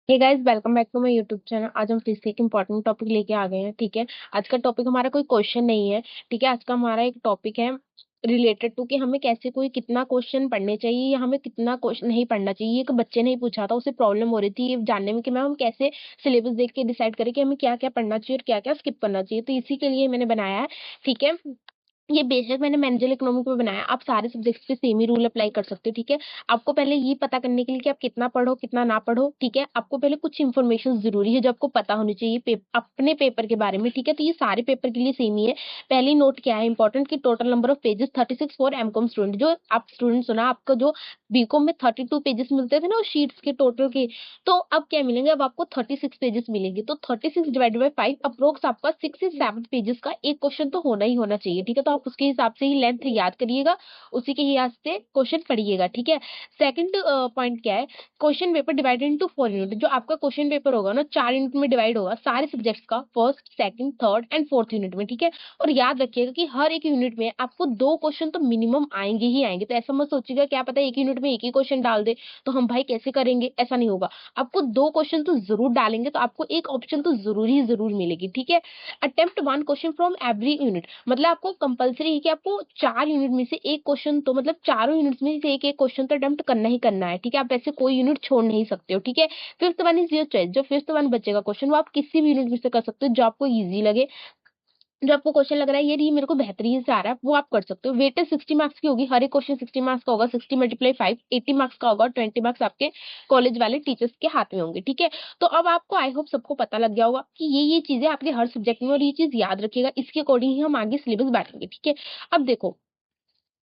Hey guys, welcome back to my YouTube channel. आज हम फिर से एक इंपॉर्टेंट टॉपिक लेके आ गए हैं। ठीक है, आज का टॉपिक हमारा कोई क्वेश्चन नहीं है। ठीक है, आज का हमारा एक टॉपिक है रिलेटेड टू कि हमें कैसे कोई कितना क्वेश्चन पढ़ने चाहिए या हमें कितना क्वेश्चन नहीं पढ़ना चाहिए। ये एक बच्चे ने ही पूछा था, उसे प्रॉब्लम हो रही थी ये जानने में कि मैम हम कैसे सिलेबस देख के डिसाइड करें कि हमें क्या क्या पढ़ना चाहिए और क्या क्या स्किप करना चाहिए। तो इसी के लिए मैंने बनाया है। ठीक है, ये बेशक मैंने मैनेजर इकोनॉमिक में बनाया, आप सारे सब्जेक्ट्स पे सेम ही रूल अप्लाई कर सकते हो। ठीक है, आपको पहले ये पता करने के लिए कि आप कितना पढ़ो कितना ना पढ़ो। ठीक है, आपको पहले कुछ इन्फॉर्मेशन जरूरी है जो आपको पता होनी चाहिए अपने पेपर के बारे में। ठीक है, तो ये सारे पेपर के लिए सेम ही है। पहली नोट क्या है इंपॉर्टेंट कि total number of pages 36 for M Com student. जो आप स्टूडेंट हो ना, आपका जो बीकॉम में 32 पेजेस मिलते थे ना शीट्स के टोटल के, तो अब क्या मिलेंगे, अब आपको 36 पेजेस मिलेंगे। तो 36 डिवाइडेड बाई 5 अप्रोक्स आपका 6 से 7 पेजेस का एक क्वेश्चन तो होना ही होना चाहिए। ठीक है, तो आप उसके हिसाब से ही लेंथ याद करिएगा, उसी के हिसाब से क्वेश्चन पढ़िएगा। ठीक है, सेकंड पॉइंट क्या है, question paper divided into 4 unit. जो आपका क्वेश्चन पेपर होगा ना 4 यूनिट में डिवाइड होगा सारे सब्जेक्ट्स का, first second third and fourth unit में। ठीक है, और याद रखिएगा कि हर एक यूनिट में आपको 2 क्वेश्चन तो मिनिमम आएंगे ही आएंगे। तो ऐसा मत सोचिएगा क्या पता एक यूनिट में एक ही क्वेश्चन डाल दे तो हम भाई कैसे करेंगे, ऐसा नहीं होगा। आपको 2 क्वेश्चन तो जरूर डालेंगे, तो आपको एक ऑप्शन तो जरूर ही जरूर मिलेगी। ठीक है, attempt 1 question from every unit, मतलब आपको कंपलसरी है कि आपको 4 यूनिट में से एक क्वेश्चन तो, मतलब चारों यूनिट्स में से एक एक क्वेश्चन तो अटेम्प्ट करना ही करना है। ठीक है, आप ऐसे कोई यूनिट छोड़ नहीं सकते हो। ठीक है, fifth one is your choice, जो फिफ्थ वन बचेगा क्वेश्चन वो आप किसी भी यूनिट में से कर सकते हो जो आपको इजी लगे। जो आपको क्वेश्चन लग रहा है ये मेरे को बेहतरीन से आ रहा है, वो आप कर सकते हो। वेटेज 60 मार्क्स की होगी, हर एक क्वेश्चन 60 मार्क्स का होगा। 60 मल्टीप्लाई 5 80 मार्क्स का होगा, 20 मार्क्स आपके कॉलेज वाले टीचर्स के हाथ में होंगे। ठीक है, तो अब आपको आई होप सबको पता लग गया होगा कि ये चीजें आपके हर सब्जेक्ट में, और ये चीज याद रखिएगा, इसके अकॉर्डिंग ही हम आगे सिलेबस बांटेंगे। ठीक है, अब देखो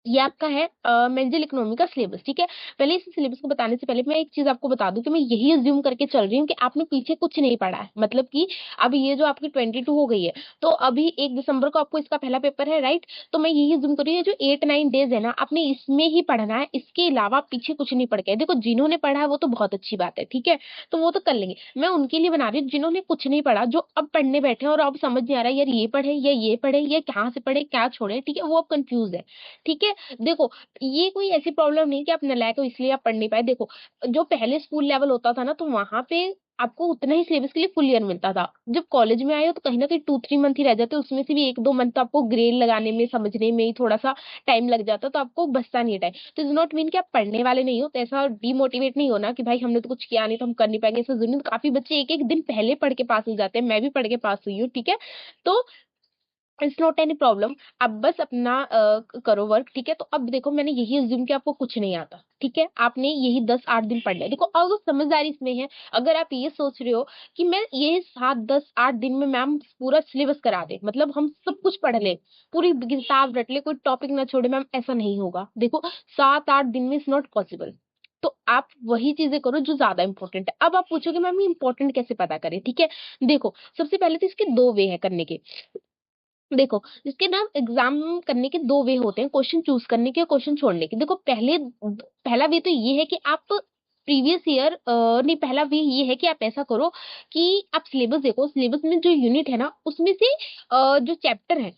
ये आपका है मेंटल इकोनॉमी का सिलेबस। ठीक है, पहले इस सिलेबस को बताने से पहले मैं एक चीज आपको बता दूं कि मैं यही अज्यूम करके चल रही हूँ कि आपने पीछे कुछ नहीं पढ़ा है। मतलब कि अब ये जो आपकी 22 हो गई है, तो अभी 1 दिसंबर को आपको इसका पहला पेपर है, राइट। तो मैं यही अज्यूम कर रही हूँ जो 8-9 डेज है ना, आपने इसमें ही पढ़ना है, इसके अलावा आप पीछे कुछ नहीं पढ़ के। देखो जिन्होंने पढ़ा है वो तो बहुत अच्छी बात है, ठीक है, तो वो तो कर लेंगे। मैं उनके लिए बना रही हूँ जिन्होंने कुछ नहीं पढ़ा, जो अब पढ़ने बैठे हैं और अब समझ नहीं आ रहा है यार ये पढ़े या ये पढ़े या कहाँ से पढ़े क्या छोड़े। ठीक है, वो अब कंफ्यूज है। ठीक है, देखो ये कोई ऐसी प्रॉब्लम नहीं कि आप नालायक हो इसलिए आप पढ़ नहीं पाए। देखो जो पहले स्कूल लेवल होता था ना, तो वहां पे आपको उतना ही सिलेबस के लिए फुल ईयर मिलता था। जब कॉलेज में आए हो तो कहीं ना कहीं 2-3 मंथ ही रह जाते, उसमें से भी 1-2 मंथ तो आपको ग्रेड लगाने में समझने में ही थोड़ा सा टाइम लग जाता, तो आपको बचता नहीं है टाइम। तो इज नॉट मीन कि आप पढ़ने वाले नहीं हो, तो ऐसा डिमोटिवेट नहीं होना कि भाई हमने तो कुछ किया नहीं तो हम कर नहीं पाएंगे, ऐसा जरूरी नहीं। काफी बच्चे एक एक दिन पहले पढ़ के पास हो जाते हैं, मैं भी पढ़ के पास हुई हूँ। ठीक है, तो इट्स नॉट एनी प्रॉब्लम, आप बस अपना करो वर्क। ठीक है, तो अब देखो मैंने यही अज्यूम कि आपको कुछ नहीं आता। ठीक है, आपने यही 10-8 दिन पढ़ लिया। देखो अब समझदारी इसमें है, अगर आप ये सोच रहे हो कि मैं ये 7-10-8 दिन में मैम पूरा सिलेबस करा दे, मतलब हम सब कुछ पढ़ ले, पूरी किताब रट ले, कोई टॉपिक ना छोड़े, मैम ऐसा नहीं होगा। देखो 7-8 दिन में इट्स नॉट पॉसिबल। तो आप वही चीजें करो जो ज्यादा इंपॉर्टेंट है। अब आप पूछोगे मैम ये इंपॉर्टेंट कैसे पता करें। ठीक है, देखो सबसे पहले तो इसके 2 वे है करने के। देखो इसके ना एग्जाम करने के 2 वे होते हैं, क्वेश्चन चूज करने के और क्वेश्चन छोड़ने के। देखो पहला वे तो ये है कि आप प्रीवियस ईयर नहीं, पहला वे ये है कि आप ऐसा करो कि आप सिलेबस देखो, सिलेबस में जो यूनिट है ना उसमें से जो चैप्टर है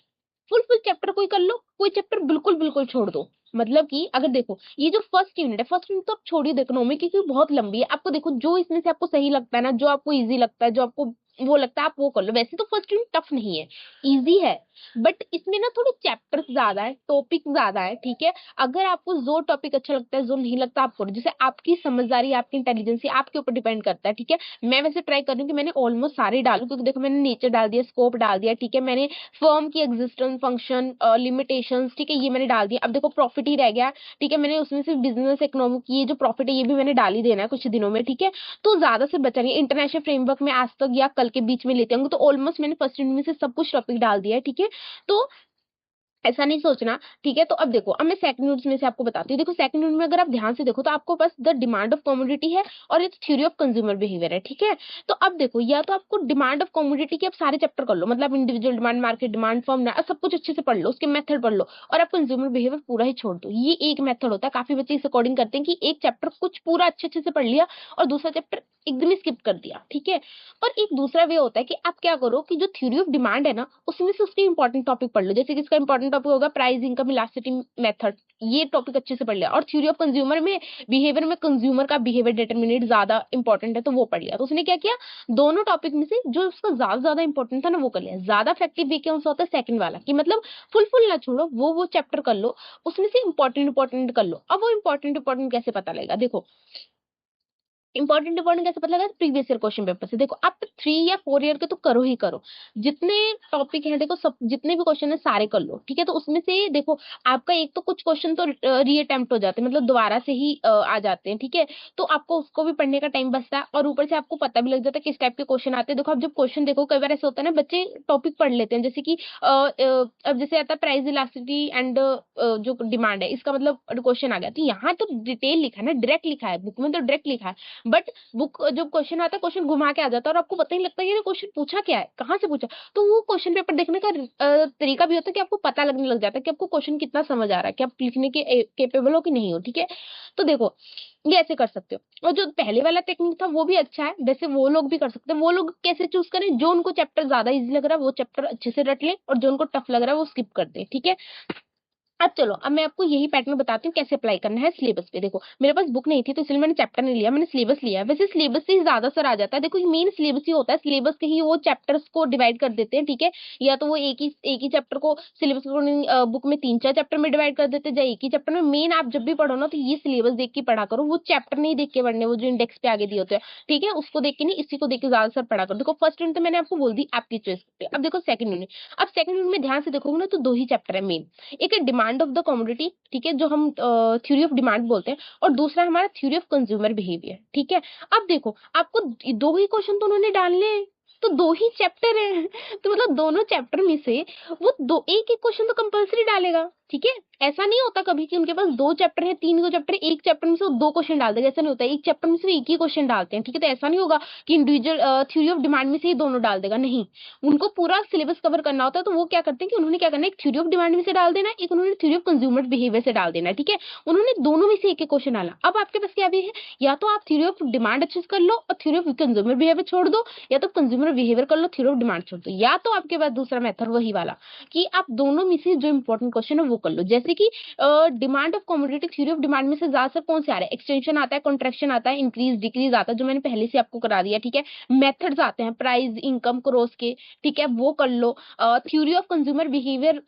फुल फुल चैप्टर कोई कर लो, कोई चैप्टर बिल्कुल बिल्कुल छोड़ दो। मतलब कि अगर देखो ये जो फर्स्ट यूनिट है, फर्स्ट यूनिट तो आप छोड़िए इकोनॉमी की क्योंकि बहुत लंबी है। आपको देखो जो इसमें से आपको सही लगता है ना, जो आपको इजी लगता है, जो आपको वो लगता है आप वो कर लो। वैसे तो फर्स्ट यूनिट टफ नहीं है, इजी है, बट इसमें ना थोड़े चैप्टर्स ज्यादा है, टॉपिक ज्यादा है। ठीक है, अगर आपको जो टॉपिक अच्छा लगता है जो नहीं लगता आप करो, जैसे आपकी समझदारी आपकी इंटेलिजेंसी आपके ऊपर डिपेंड करता है। ठीक है, मैं वैसे ट्राई कर रही हूँ कि मैंने ऑलमोस्ट सारे डालू, क्योंकि देखो मैंने नेचर डाल दिया, स्कोप डाल दिया, ठीक है, मैंने फर्म की एग्जिस्टेंस फंक्शन लिमिटेशंस, ठीक है, ये मैंने डाल दिया। अब देखो प्रॉफिट ही रह गया। ठीक है, मैंने उसमें से बिजनेस इकोनॉमी की ये जो प्रॉफिट है ये भी मैंने डाल ही देना है कुछ दिनों में। ठीक है, तो ज्यादा से बचा नहीं, इंटरनेशनल फ्रेमवर्क में आज तक या कल के बीच में लेते होंगे, तो ऑलमोस्ट मैंने फर्स्ट यूनिट में से सब कुछ टॉपिक डाल दिया है। ठीक है, तो ऐसा नहीं सोचना। ठीक है, तो अब देखो अब मैं सेकंड यूनिट में से आपको बताती हूँ। देखो सेकंड यूनिट में अगर आप ध्यान से देखो तो आपको बस द डिमांड ऑफ कमोडिटी है और ये थ्योरी ऑफ कंज्यूमर बिहेवियर है। ठीक है, तो अब देखो या तो आपको डिमांड ऑफ कमोडिटी के आप सारे चैप्टर कर लो, मतलब individual demand, market demand, firm, सब कुछ अच्छे से पढ़ लो, उसके मेथड पढ़ लो, और आप कंज्यूमर बिहेवियर पूरा ही छोड़ दो। ये एक मेथड होता है, काफी बच्चे इस अकॉर्डिंग करते हैं कि एक चैप्टर कुछ पूरा अच्छे अच्छे से पढ़ लिया और दूसरा चैप्टर एकदम ही स्किप कर दिया। ठीक है, और एक दूसरा वे होता है कि आप क्या करो कि जो थ्योरी ऑफ डिमांड है ना उसमें से उसके इंपॉर्टेंट टॉपिक पढ़ लो। जैसे कि इसका इंपॉर्टेंट टॉपिक होगा प्राइस इनकम इलास्टिसिटी मेथड, ये टॉपिक अच्छे से पढ़ लिया। और थ्योरी ऑफ कंज्यूमर में बिहेवियर में कंज्यूमर का बिहेवियर डिटरमिनेट ज्यादा इंपॉर्टेंट है, तो वो पढ़ लिया। तो उसने क्या किया, दोनों टॉपिक में से जो उसका ज्यादा इंपॉर्टेंट था ना वो कर लिया। ज्यादा इफेक्टिव वे कौन सा होता है, सेकंड वाला, कि मतलब फुल ना छोड़ो, वो चैप्टर कर लो, उसमें से इंपॉर्टेंट कर लो। अब वो इंपॉर्टेंट कैसे पता लगेगा, देखो इंपॉर्टेंट कैसे पता लगा, प्रीवियस ईयर क्वेश्चन पेपर से। देखो आप 3 या 4 ईयर के तो करो ही करो, जितने टॉपिक है देखो, सब जितने भी क्वेश्चन है सारे कर लो, ठीक है। तो उसमें से देखो आपका एक तो कुछ क्वेश्चन तो रीअटेम्प्ट हो जाते हैं, मतलब दोबारा से ही आ जाते हैं, ठीक है। तो आपको उसको भी पढ़ने का टाइम बचता है, और ऊपर से आपको पता भी लग जाता है किस टाइप के क्वेश्चन आते हैं। देखो आप जब क्वेश्चन देखो, कई बार ऐसा होता है ना, बच्चे टॉपिक पढ़ लेते हैं, जैसे कि अब जैसे आता है प्राइस इलास्टिसिटी एंड जो डिमांड है, इसका मतलब क्वेश्चन आ गया, तो यहाँ तो डिटेल लिखा है ना, डायरेक्ट लिखा है, बुक में तो डायरेक्ट लिखा है। बट बुक जब क्वेश्चन आता है, क्वेश्चन घुमा के आ जाता है, और आपको पता ही नहीं लगता ये क्वेश्चन पूछा क्या है, कहाँ से पूछा। तो वो क्वेश्चन पेपर देखने का तरीका भी होता है कि आपको पता लगने लग जाता है कि आपको क्वेश्चन कितना समझ आ रहा है, कि आप लिखने के केपेबल हो कि नहीं हो, ठीक है। तो देखो ये ऐसे कर सकते हो। और जो पहले वाला टेक्निक था वो भी अच्छा है, वैसे वो लोग भी कर सकते हैं। वो लोग कैसे चूज करें, जो उनको चैप्टर ज्यादा इजी लग रहा है वो चैप्टर अच्छे से रट ले, और जो उनको टफ लग रहा है वो स्किप कर दे, ठीक है। अब चलो, अब मैं आपको यही पैटर्न बताती हूँ कैसे अप्लाई करना है सिलेबस पे। देखो मेरे पास बुक नहीं थी तो इसलिए मैंने चैप्टर नहीं लिया, मैंने सिलेबस लिया है। वैसे सिलेबस से ही ज्यादा असर आ जाता है। देखो ये मेन सिलेबस ही होता है, सिलेबस के ही वो चैप्टर्स को डिवाइड कर देते हैं, ठीक है। या तो वो एक ही चैप्टर को सिलेबस बुक में 3-4 चैप्टर में डिवाइड कर देते हैं, या एक ही चैप्टर में। मेन आप जब भी पढ़ो ना तो ये सिलेबस देख के पढ़ा करो, वो चैप्टर नहीं देख के पढ़ने, वो जो इंडेक्स पे आगे दिए होते हैं, ठीक है, उसको देख के नहीं, इसी को देख के ज्यादा असर पढ़ा करो। देखो फर्स्ट यूनिट तो मैंने आपको बोल दी, आपकी चॉइस पे। अब देखो सेकंड यूनिट। अब सेकंड यूनिट में ध्यान से देखोगे ना तो 2 ही चैप्टर है मेन। एक है डिमांड ऑफ द कमोडिटी, ठीक है, जो हम थ्योरी ऑफ डिमांड बोलते हैं, और दूसरा है हमारा थ्योरी ऑफ कंज्यूमर बिहेवियर, ठीक है। अब देखो आपको दो ही क्वेश्चन तो उन्होंने डालने हैं, तो 2 ही चैप्टर है तो मतलब दोनों चैप्टर में से वो दो एक एक क्वेश्चन तो कंपलसरी डालेगा, ठीक है। ऐसा नहीं होता कभी कि उनके पास 2 चैप्टर है, 3 चैप्टर, एक चैप्टर में से वो 2 क्वेश्चन डाल देगा, ऐसा नहीं होता। एक चैप्टर में से एक ही क्वेश्चन डालते हैं, ठीक है। तो ऐसा नहीं होगा कि इंडिविजुअल थ्योरी ऑफ डिमांड में से ही दोनों डाल देगा, नहीं। उनको पूरा सिलेबस कवर करना होता है, तो वो क्या करते हैं कि उन्होंने क्या करना है, एक थ्योरी ऑफ डिमांड में से डाल देना है, एक उन्होंने थ्योरी ऑफ कंज्यूमर बिहेवियर से डाल देना है, ठीक है। उन्होंने दोनों में से एक एक क्वेश्चन डाला। अब आपके पास क्या भी है, या तो आप थ्योरी ऑफ डिमांड अच्छे से कर लो और थ्योरी ऑफ कंज्यूमर बिहेवियर छोड़ दो, या तो कंज्यूमर बिहेवियर कर लो, थ्योरी ऑफ डिमांड छोड़ दो। या तो आपके पास दूसरा मेथड वही वाला कि आप दोनों में से जो इंपॉर्टेंट क्वेश्चन है वो कर लो। जैसे कि demand of commodity, theory of demand में से ज्यादातर कौन से आ रहे हैं, एक्सटेंशन आता है, कॉन्ट्रैक्शन आता है, इंक्रीज डिक्रीज आता है, जो मैंने पहले से आपको करा दिया, ठीक है। मेथड्स आते हैं प्राइस, इनकम, क्रॉस के, ठीक है, वो कर लो। थ्योरी ऑफ कंज्यूमर बिहेवियर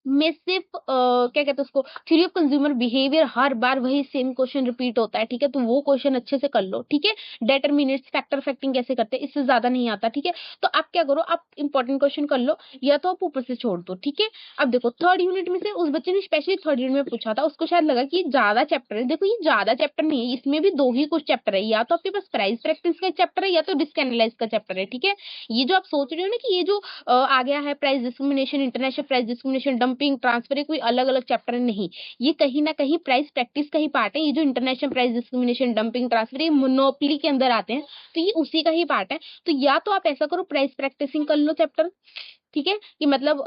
में सिर्फ क्या कहते हैं उसको, थ्योरी ऑफ कंज्यूमर बिहेवियर हर बार वही सेम क्वेश्चन रिपीट होता है, ठीक है, तो वो क्वेश्चन अच्छे से कर लो, ठीक है। डिटरमिनेट्स, फैक्टर फैक्टिंग कैसे करते हैं, इससे ज्यादा नहीं आता, ठीक है। तो आप क्या करो, आप इंपॉर्टेंट क्वेश्चन कर लो, या तो आप ऊपर से छोड़ दो, ठीक है। अब देखो थर्ड यूनिट में से उस बच्चे ने स्पेशली थर्ड यूनिट में पूछा था, उसको शायद लगा कि ये ज्यादा चैप्टर है। देखो ये ज्यादा चैप्टर नहीं है, इसमें भी दो ही कुछ चैप्टर है, या तो आपके पास प्राइस प्रैक्टिस का चैप्टर है, या तो रिस्क एनालाइज का चैप्टर है, ठीक है। ये जो आप सोच रहे हो ना कि ये जो आ गया है price discrimination, international price discrimination, dumping, transfer, ये कोई अलग अलग चैप्टर नहीं। ये कहीं ना कहीं प्राइस प्रैक्टिस का ही पार्ट है। ये जो international price discrimination, dumping, transfer, ये मोनोपोली के अंदर आते हैं, तो ये उसी का ही पार्ट है। तो या तो आप ऐसा करो, प्राइस प्रैक्टिसिंग कर लो चैप्टर, ठीक है, कि मतलब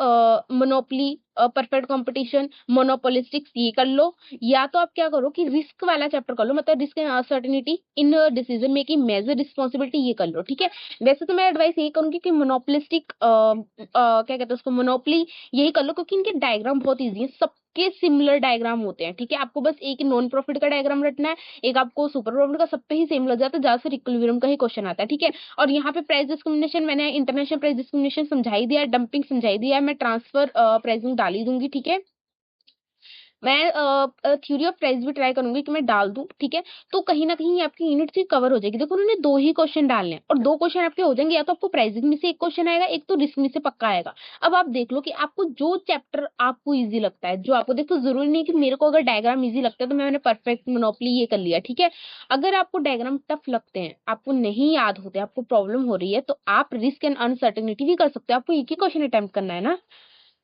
मोनोपोली, परफेक्ट कंपटीशन, मोनोपोलिस्टिक्स, ये कर लो। या तो आप क्या करो कि रिस्क वाला चैप्टर कर लो, मतलब risk and uncertainty in decision making, major responsibility, ये कर लो, ठीक है। वैसे तो मैं एडवाइस यही करूंगी कि मोनोपोलिस्टिक क्या कहते हैं उसको, मोनोपोली, यही कर लो, क्योंकि इनके डायग्राम बहुत ईजी है, सबके सिमिलर डायग्राम होते हैं, ठीक है। आपको बस एक नॉन प्रॉफिट का डायग्राम रटना है, एक आपको सुपर प्रॉफिट का, सब पे ही सेम लग जाता है, ज्यादातर इक्विलिब्रियम का ही क्वेश्चन आता है, ठीक है। और यहाँ पे प्राइस डिस्क्रिमिनेशन मैंने इंटरनेशनल प्राइस डिस्क्रिमिनेशन समझा ही दिया है, डंपिंग समझा ही दिया है, मैं ट्रांसफर प्राइसिंग डाल ही दूंगी, ठीक है। मैं थ्योरी ऑफ प्राइस भी ट्राई करूंगी कि मैं डाल दूं, ठीक है। तो कहीं ना कहीं आपकी यूनिट से कवर हो जाएगी। देखो उन्होंने 2 ही क्वेश्चन डालने हैं, और 2 क्वेश्चन आपके हो जाएंगे, या तो आपको प्राइसिंग में से एक क्वेश्चन आएगा, एक तो रिस्क में से पक्का आएगा। अब आप देख लो कि आपको जो चैप्टर आपको इजी लगता है, जो आपको, देखो जरूरी नहीं है कि मेरे को अगर डायग्राम इजी लगता है तो मैंने परफेक्ट मोनोपोली ये कर लिया, ठीक है। अगर आपको डायग्राम टफ लगते हैं, आपको नहीं याद होते, आपको प्रॉब्लम हो रही है, तो आप रिस्क एंड अनसर्टेनिटी भी कर सकते हो। आपको एक ही क्वेश्चन अटेम्प्ट करना है ना,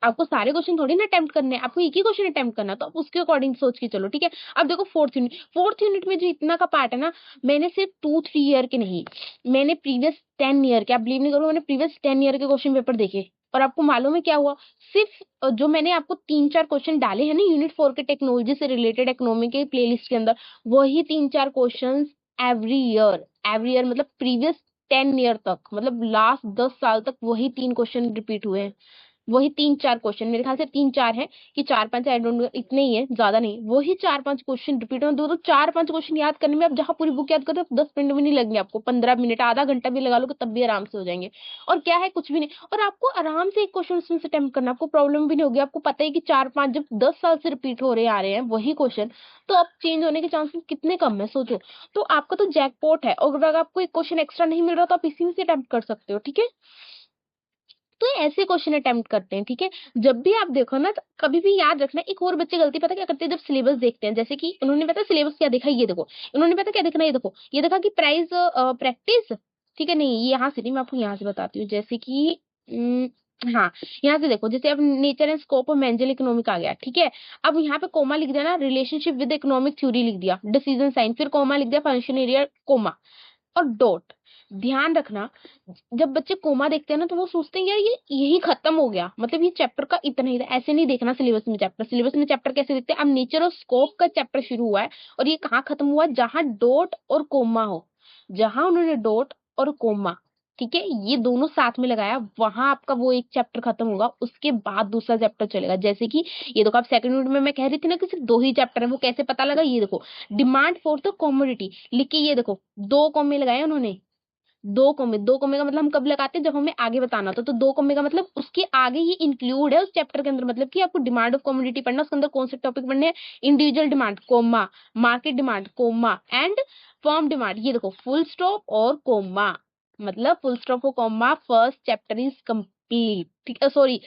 आपको सारे क्वेश्चन थोड़ी ना अटेम्प्ट करने हैं, आपको एक ही क्वेश्चन अटेम्प्ट करना है, तो आप उसके अकॉर्डिंग सोच के चलो, ठीक है। अब देखो फोर्थ यूनिट में जो इतना का पार्ट है ना, मैंने सिर्फ 2-3 ईयर के नहीं, मैंने प्रीवियस 10 ईयर के, आप बिलीव नहीं करो, मैंने प्रीवियस 10 ईयर के क्वेश्चन पेपर देखे। और आपको मालूम है क्या हुआ, सिर्फ जो मैंने आपको 3-4 क्वेश्चन डाले हैं ना यूनिट 4 के टेक्नोलॉजी से रिलेटेड इकोनॉमी के प्लेलिस्ट के अंदर, वही 3-4 क्वेश्चन एवरी ईयर मतलब प्रीवियस 10 ईयर तक, मतलब लास्ट 10 साल तक वही 3 क्वेश्चन रिपीट हुए हैं। वही 3-4 क्वेश्चन, मेरे ख्याल से 3-4 है कि 4-5, आई डोंट नो, इतने ही है, ज्यादा नहीं, वही 4-5 क्वेश्चन रिपीट हो, दो तो 4-5 क्वेश्चन याद करने में आप जहां पूरी बुक याद करते हो 10 मिनट भी नहीं लगेंगे आपको, 15 मिनट, आधा घंटा भी लगा लो तब भी आराम से हो जाएंगे। और क्या है, कुछ भी नहीं, और आपको आराम से एक क्वेश्चन उसमें से अटेम्प्ट करना, आपको प्रॉब्लम भी नहीं होगी। आपको पता है कि 4-5 जब 10 साल से रिपीट हो रहे आ रहे हैं वही क्वेश्चन, तो अब चेंज होने के चांसेस कितने कम है, सोचो। तो आपका तो जैकपॉट है, और अगर आपको एक क्वेश्चन एक्स्ट्रा नहीं मिल रहा तो आप इसी में से अटेम्प्ट कर सकते हो, ठीक है। तो ये ऐसे क्वेश्चन अटेम्प्ट करते हैं, ठीक है। जब भी आप देखो ना, तो कभी भी याद रखना, एक और बच्चे गलती पता क्या करते हैं, जब सिलेबस देखते हैं, जैसे कि उन्होंने पता सिलेबस क्या देखा, ये देखो, इन्होंने पता क्या देखना, ये देखो, ये देखा कि प्राइस प्रैक्टिस, ठीक है, नहीं, ये यहाँ से नहीं, मैं आपको यहाँ से बताती हूँ, जैसे कि हाँ, यहाँ से देखो, जैसे अब nature and scope of managerial economic आ गया, ठीक है। अब यहाँ पे कोमा लिख दिया ना, रिलेशनशिप विद इकोनॉमिक थ्योरी लिख दिया, डिसीजन साइन, फिर कोमा लिख दिया, फंक्शन एरिया, कोमा और डॉट। ध्यान रखना, जब बच्चे कोमा देखते हैं ना, तो वो सोचते हैं यार ये यही खत्म हो गया, मतलब ये चैप्टर का इतना ही था, ऐसे नहीं देखना सिलेबस में चैप्टर। सिलेबस में चैप्टर कैसे देखते हैं, अब नेचर और स्कोप का चैप्टर शुरू हुआ है, और ये कहाँ खत्म हुआ, जहां डॉट और कोमा हो, जहां उन्होंने डॉट और कोमा, ठीक है, ये दोनों साथ में लगाया, वहां आपका वो एक चैप्टर खत्म होगा, उसके बाद दूसरा चैप्टर चलेगा। जैसे कि ये देखो, आप सेकंड यूनिट में मैं कह रही थी ना कि सिर्फ 2 ही चैप्टर है, वो कैसे पता लगा, ये देखो, डिमांड फॉर द कॉमोडिटी लिख के, ये देखो 2 कॉमे लगाए उन्होंने, 2 कॉमे, 2 कॉमे का मतलब हम कब लगाते हैं, जब हमें आगे बताना होता है, तो 2 कॉमे का मतलब उसके आगे ये इंक्लूड है उस चैप्टर के अंदर, मतलब कि आपको डिमांड ऑफ कमोडिटी पढ़ना, उसके अंदर कौन से टॉपिक पढ़ने हैं, individual demand comma, market demand comma and firm demand, ये देखो फुल स्टॉप और कोमा, मतलब फुल स्टॉप और comma, first chapter is complete, ठीक है, सॉरी,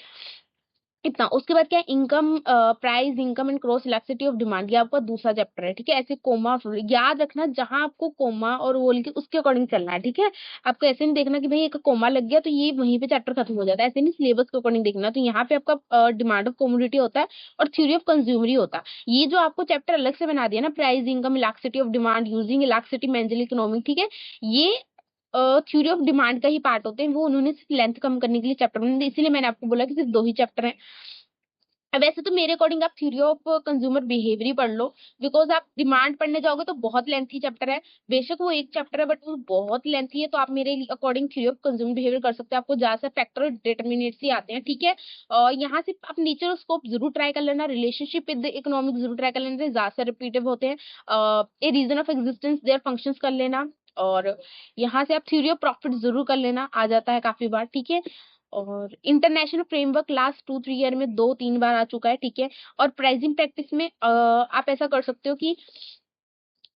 इतना। उसके बाद क्या है, income, price income and cross elasticity of demand, ये आपका दूसरा चैप्टर है, ठीक है। ऐसे कोमा याद रखना, जहां आपको कोमा और वो लिखे उसके अकॉर्डिंग चलना है, ठीक है। आपको ऐसे नहीं देखना कि भाई एक कोमा लग गया तो ये वहीं पे चैप्टर खत्म हो जाता है, ऐसे नहीं, सिलेबस के अकॉर्डिंग देखना। तो यहाँ पे आपका डिमांड ऑफ कमोडिटी होता है और थ्योरी ऑफ कंज्यूमरी होता है। ये जो आपको चैप्टर अलग से बना दिया ना, price income elasticity of demand using elasticity managerial economic, ठीक है, ये थ्योरी ऑफ डिमांड का ही पार्ट होते हैं, वो उन्होंने सिर्फ लेंथ कम करने के लिए चैप्टर बनाए, इसीलिए मैंने आपको बोला कि सिर्फ 2 ही चैप्टर हैं। अब वैसे तो मेरे अकॉर्डिंग आप थ्योरी ऑफ कंज्यूमर बिहेवियर ही पढ़ लो, बिकॉज आप डिमांड पढ़ने जाओगे तो बहुत लेंथी चैप्टर है, बेशक वो एक चैप्टर है बट वो बहुत लेंथी है, तो आप मेरे according theory of consumer behaviour कर सकते हैं, आपको ज्यादा फैक्टर और डिटर्मिनेट्स ही आते हैं, ठीक है। और यहाँ से आप नेचर और स्कोप जरूर ट्राई कर लेना, रिलेशनशिप विद इकोनॉमिक जरूर ट्राई कर लेना, ज्यादा से रिपीटेड होते हैं, a reason of existence their functions कर लेना, और यहाँ से आप थ्योरी ऑफ प्रॉफिट जरूर कर लेना, आ जाता है काफी बार, ठीक है। और इंटरनेशनल फ्रेमवर्क लास्ट 2-3 ईयर में 2-3 बार आ चुका है, ठीक है। और प्राइसिंग प्रैक्टिस में आप ऐसा कर सकते हो कि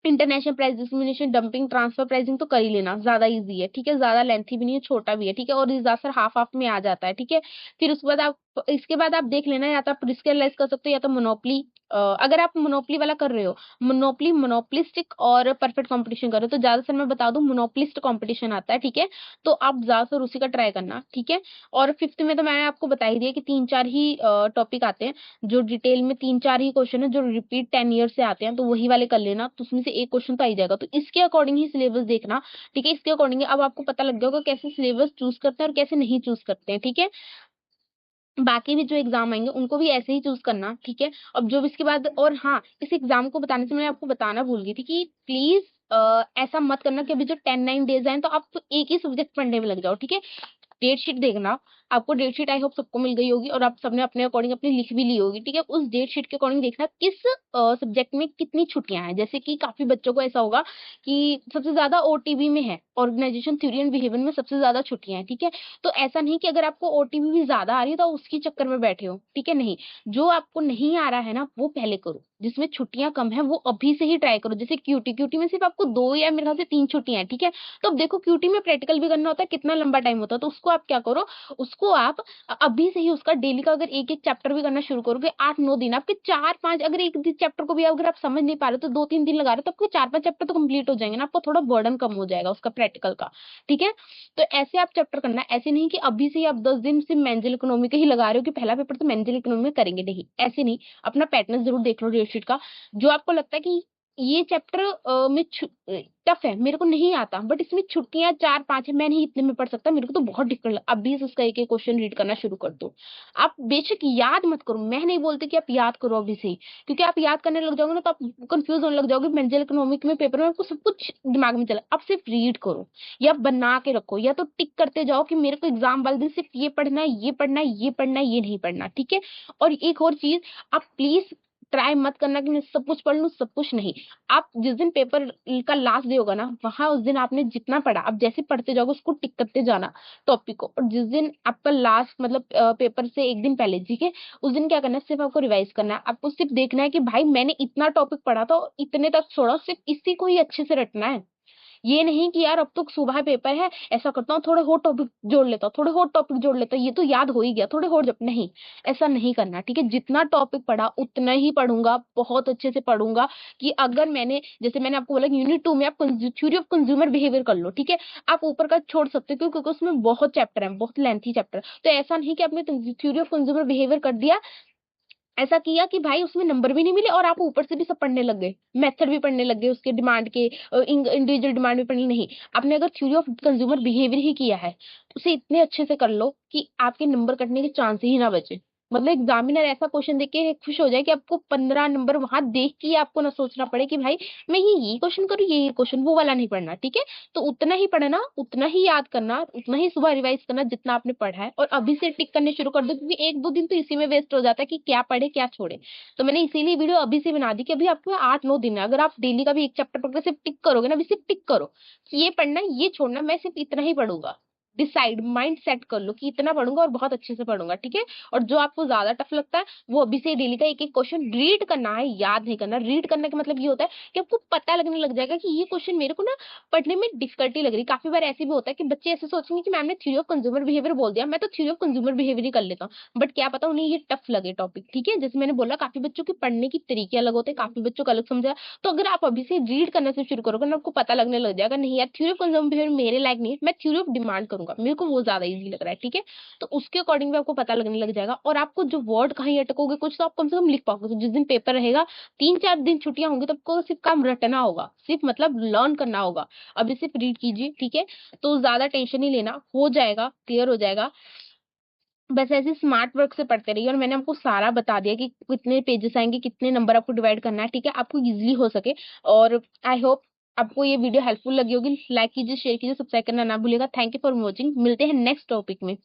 international price discrimination, dumping, transfer pricing तो कर ही लेना, ज्यादा इजी है, ठीक है, ज्यादा लेंथी भी नहीं है, छोटा भी है, ठीक है, और ये ज्यादातर हाफ हाफ में आ जाता है, ठीक है। फिर उसके बाद आप, इसके बाद आप देख लेना, या तो आप रिस्क एनालाइज कर सकते हो, या तो मोनोपली, अगर आप मोनोपली वाला कर रहे हो, मोनोपली, मोनोपलिस्टिक और परफेक्ट कंपटीशन कर रहे हो, तो ज्यादातर मैं बता दूं मोनोपलिस्ट कंपटीशन आता है, ठीक है, तो आप ज्यादातर उसी का ट्राई करना, ठीक है। और फिफ्थ में तो मैंने आपको बता ही दिया कि 3-4 ही टॉपिक आते हैं, जो डिटेल में 3-4 ही क्वेश्चन है जो रिपीट 10 ईयर से आते हैं, तो वही वाले कर लेना, तो उसमें से एक क्वेश्चन तो आ ही जाएगा, तो इसके अकॉर्डिंग ही सिलेबस देखना, ठीक है, इसके अकॉर्डिंग अब आपको पता लग गया होगा कैसे सिलेबस चूज करते हैं और कैसे नहीं चूज करते हैं, ठीक है। बाकी भी जो एग्जाम आएंगे उनको भी ऐसे ही चूज करना, ठीक है। अब जो इसके बाद, और हाँ, इस एग्जाम को बताने से मैंने आपको बताना भूल गई थी कि प्लीज ऐसा मत करना कि अभी जो 10-9 डेज आए तो आप तो एक ही सब्जेक्ट पढ़ने में लग जाओ, ठीक है। डेट शीट देखना, आपको डेट शीट आई होप सबको मिल गई होगी, और आप सबने अपने अकॉर्डिंग अपनी लिख भी ली होगी, ठीक है। उस डेट शीट के अकॉर्डिंग देखना किस सब्जेक्ट में कितनी छुट्टियां हैं, जैसे कि काफी बच्चों को ऐसा होगा कि सबसे ज्यादा ओटीबी में है, ऑर्गेनाइजेशन थ्योरी एंड बिहेवियर में सबसे ज्यादा छुट्टियां हैं, ठीक है। तो ऐसा नहीं कि अगर आपको ओटीबी भी ज्यादा आ रही है तो आप उसके चक्कर में बैठे हो, ठीक है, नहीं, जो आपको नहीं आ रहा है ना वो पहले करो, जिसमें छुट्टियां कम है वो अभी से ही ट्राई करो, जैसे क्यूटी, क्यूटी में सिर्फ आपको 2 या मेरे ख्याल से 3 छुट्टियां हैं, ठीक है। तो अब देखो क्यूटी में प्रैक्टिकल भी करना होता है, कितना लंबा टाइम होता है, तो उसको आप क्या करो, उसको आप अभी से ही उसका डेली का अगर एक एक चैप्टर भी करना शुरू करोगे, 8-9 दिन आपके 4-5, अगर एक चैप्टर को भी अगर आप समझ नहीं पा रहे तो 2-3 दिन लगा रहे हो तो आपके 4-5 चैप्टर तो कंप्लीट हो जाएंगे ना, आपको थोड़ा बर्डन कम हो जाएगा उसका प्रैक्टिकल का, ठीक है। तो ऐसे आप चैप्टर करना, ऐसे नहीं कि अभी से ही आप 10 दिन सिर्फ मेंजल इकोनॉमी का ही लगा रहे हो कि पहला पेपर तो मेंजल इकोनॉमी में करेंगे, नहीं, ऐसे नहीं। अपना पैटर्न जरूर देख लो डेटशीट का, जो आपको लगता है कि ये चैप्टर में टफ है, मेरे को नहीं आता, बट इसमें छुट्टियां 4-5 है, मैं नहीं इतने में पढ़ सकता, मेरे को तो बहुत डिफिकल्ट लगा। अब भी इसका एक एक क्वेश्चन रीड करना शुरू कर दो। आप बेशक याद मत करो, मैं नहीं बोलती कि आप याद करो अभी से ही, क्योंकि आप याद करने लग जाओगे ना तो आप कंफ्यूज होने लग जाओगे। मेंटल इकोनॉमिक में पेपर में आपको सब कुछ दिमाग में चला, आप सिर्फ रीड करो या बना के रखो, या तो टिक करते जाओ कि मेरे को एग्जाम वाले दिन सिर्फ ये पढ़ना है, ये पढ़ना है, ये पढ़ना है, ये नहीं पढ़ना, ठीक है। और एक और चीज, आप प्लीज ट्राई मत करना कि मैं सब कुछ पढ़ लूं, सब कुछ नहीं। आप जिस दिन पेपर का लास्ट डे होगा ना, वहां उस दिन आपने जितना पढ़ा, आप जैसे पढ़ते जाओगे उसको टिक करते जाना टॉपिक को। और जिस दिन आपका लास्ट मतलब पेपर से एक दिन पहले, ठीक है, उस दिन क्या करना है, सिर्फ आपको रिवाइज करना है। आपको सिर्फ देखना है कि भाई मैंने इतना टॉपिक पढ़ा था और इतने तक छोड़ा, सिर्फ इसी को ही अच्छे से रटना है। ये नहीं कि यार अब तो सुबह पेपर है, ऐसा करता हूँ थोड़े और टॉपिक जोड़ लेता हूँ, थोड़े और टॉपिक जोड़ लेता हूँ, ये तो याद हो ही गया, थोड़े और जब नहीं, ऐसा नहीं करना, ठीक है। जितना टॉपिक पढ़ा उतना ही पढ़ूंगा, बहुत अच्छे से पढ़ूंगा। कि अगर मैंने, जैसे मैंने आपको बोला कि यूनिट 2 में आप थ्योरी ऑफ कंज्यूमर बिहेवियर कर लो, ठीक है। आप ऊपर का छोड़ सकते हो क्योंकि उसमें बहुत चैप्टर है, बहुत लेंथी चैप्टर। तो ऐसा नहीं कि आपने थ्योरी ऑफ कंज्यूमर बिहेवियर कर दिया, ऐसा किया कि भाई उसमें नंबर भी नहीं मिले और आप ऊपर से भी सब पढ़ने लग गए, मेथड भी पढ़ने लग गए, उसके डिमांड के इंडिविजुअल डिमांड भी पढ़नी नहीं। आपने अगर थ्योरी ऑफ कंज्यूमर बिहेवियर ही किया है, उसे इतने अच्छे से कर लो कि आपके नंबर कटने के चांस ही ना बचे। मतलब एग्जामिनर ऐसा क्वेश्चन देख के खुश हो जाए कि आपको 15 नंबर वहां देख के ही आपको ना सोचना पड़े कि भाई मैं ये क्वेश्चन करूँ, ये क्वेश्चन, वो वाला नहीं पढ़ना, ठीक है। तो उतना ही पढ़ना, उतना ही याद करना, उतना ही सुबह रिवाइज करना जितना आपने पढ़ा है, और अभी से टिक करने शुरू कर दो, क्योंकि 1-2 दिन तो इसी में वेस्ट हो जाता है कि क्या पढ़े क्या छोड़े। तो मैंने इसीलिए वीडियो अभी से बना दी कि अभी आपको 8-9 दिन है, अगर आप डेली का भी एक चैप्टर पढ़कर सिर्फ टिक करोगे ना, अभी सिर्फ टिक करो कि ये पढ़ना है, ये छोड़ना, मैं सिर्फ इतना ही पढ़ूंगा। डिसाइड माइंड सेट कर लो कि इतना पढ़ूंगा और बहुत अच्छे से पढ़ूंगा, ठीक है। और जो आपको ज्यादा टफ लगता है, वो अभी से डेली का एक एक क्वेश्चन रीड करना है, याद नहीं करना। रीड करने का मतलब ये होता है कि आपको पता लगने लग जाएगा कि ये क्वेश्चन मेरे को ना पढ़ने में डिफिकल्टी लग रही। काफी बार ऐसे भी होता है कि बच्चे ऐसे सोचेंगे कि मैम ने थ्योरी ऑफ कंज्यूमर बिहेवियर बोल दिया, मैं तो थ्योरी ऑफ कंज्यूमर बिहेवियर ही कर लेता हूँ, बट क्या पता उन्हें ये टफ लगे टॉपिक, ठीक है। जैसे मैंने बोला, काफी बच्चों के पढ़ने के तरीके अलग होते हैं, काफी बच्चों को अलग समझा। तो अगर आप अभी से रीड करने से शुरू करोगे ना, आपको पता लगने लग जाएगा, नहीं यार थ्योरी ऑफ कंज्यूमर बिहेवियर मेरे लायक नहीं है, मैं थ्योरी ऑफ डिमांड करूंगा, मेरे को वो ज्यादा इजी लग रहा है, ठीक है। तो उसके अकॉर्डिंग भी आपको पता लगने लग जाएगा, और आपको जो वर्ड कहीं अटकोगे कुछ, तो आप कम से कम लिख पाओगे। तो जिस दिन पेपर रहेगा, 3-4 दिन छुट्टियां होंगी, तो आपको सिर्फ काम रटना होगा, सिर्फ मतलब लर्न करना होगा। अभी सिर्फ रीड कीजिए, ठीक है। तो ज्यादा टेंशन नहीं लेना, हो जाएगा, क्लियर हो जाएगा। बस ऐसे स्मार्ट वर्क से पढ़ते रहिए, और मैंने आपको सारा बता दिया कि कितने पेजेस आएंगे, कितने नंबर आपको डिवाइड करना है, ठीक है, आपको इजीली हो सके। और आई होप आपको ये वीडियो हेल्पफुल लगी होगी। लाइक कीजिए, शेयर कीजिए, सब्सक्राइब करना ना भूलिएगा। थैंक यू फॉर वॉचिंग, मिलते हैं नेक्स्ट टॉपिक में।